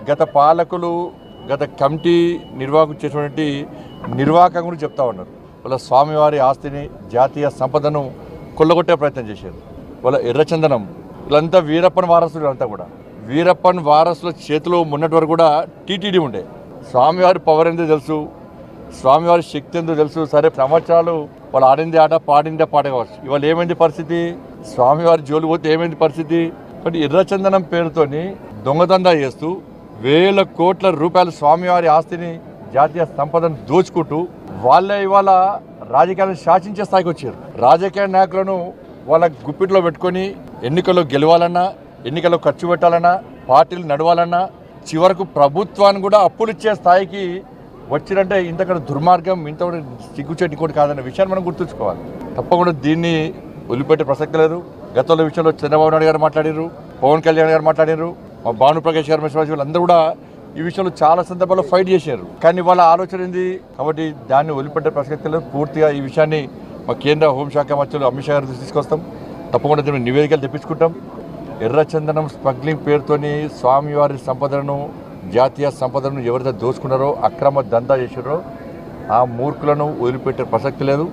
గత పాలకులు గత కమిటీ నిర్వాహకులు చేసినటువంటి నిర్వాహకం గురించి చెప్తా ఉన్నారు. వాళ్ళ స్వామివారి ఆస్తిని జాతీయ సంపదను కొల్లగొట్టే ప్రయత్నం చేశారు. వాళ్ళ ఎర్రచందనం వీళ్ళంతా వీరప్పన్ వారసులు, అంతా కూడా వీరప్పన్ వారసుల చేతిలో ఉన్నటి వరకు కూడా టీటీడీ ఉండే. స్వామివారి పవర్ ఏందో తెలుసు, స్వామివారి శక్తి ఏందో తెలుసు. సరే సంవత్సరాలు వాళ్ళు ఆడిందే ఆట పాడిందే పాట కావచ్చు. ఇవాళ ఏమైంది పరిస్థితి? స్వామివారి జోలు పోతే ఏమైంది పరిస్థితి? కాబట్టి ఎర్రచందనం పేరుతోని దొంగదందా చేస్తూ వేల కోట్ల రూపాయల స్వామివారి ఆస్తిని జాతీయ సంపదను దోచుకుంటూ వాళ్ళే ఇవాళ రాజకీయాలను శాసించే స్థాయికి వచ్చారు. రాజకీయ నాయకులను వాళ్ళ గుప్పిట్లో పెట్టుకొని ఎన్నికల్లో గెలవాలన్నా, ఎన్నికల్లో ఖర్చు పెట్టాలన్నా, పార్టీలు నడవాలన్నా, చివరకు ప్రభుత్వాన్ని కూడా అప్పులు ఇచ్చే స్థాయికి వచ్చినంటే ఇంతకన్నా దుర్మార్గం, ఇంత సిగ్గుచేటి కూడా కాదన్న విషయాన్ని మనం గుర్తుంచుకోవాలి. తప్పకుండా దీన్ని వదిలిపెట్టే ప్రసక్తి లేదు. గతంలో విషయంలో చంద్రబాబు నాయుడు గారు మాట్లాడారు, పవన్ కళ్యాణ్ గారు మాట్లాడారు, మా భానుప్రకాష్ గారు, వీళ్ళందరూ కూడా ఈ విషయంలో చాలా సందర్భాల్లో ఫైట్ చేశారు. కానీ వాళ్ళ ఆలోచన ఏంది? కాబట్టి దాన్ని వదిలిపెట్టే ప్రసక్తి లేదు. పూర్తిగా ఈ విషయాన్ని మా కేంద్ర హోంశాఖ మంత్రులు అమిత్ షా గారు తీసుకొస్తాం. తప్పకుండా దీన్ని నివేదికలు తెప్పించుకుంటాం. ఎర్రచందనం స్మగ్లింగ్ పేరుతోని స్వామివారి సంపదను, జాతీయ సంపదను ఎవరైతే దోచుకున్నారో, అక్రమ దందా చేశారో ఆ మూర్ఖులను వదిలిపెట్టే ప్రసక్తి లేదు.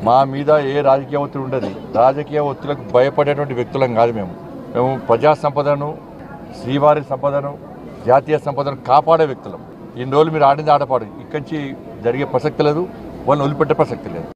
మా మీద ఏ రాజకీయ ఒత్తిడి ఉండదు. రాజకీయ ఒత్తిడికి భయపడేటువంటి వ్యక్తులం కాదు. మేము ప్రజా సంపదను, శ్రీవారి సంపదను, జాతీయ సంపదను కాపాడే వ్యక్తులం. ఇన్ని రోజులు మీరు ఆడింది ఆటపాడు, ఇక్కడి నుంచి జరిగే ప్రసక్తి లేదు, వాళ్ళని వదిలిపెట్టే ప్రసక్తి లేదు.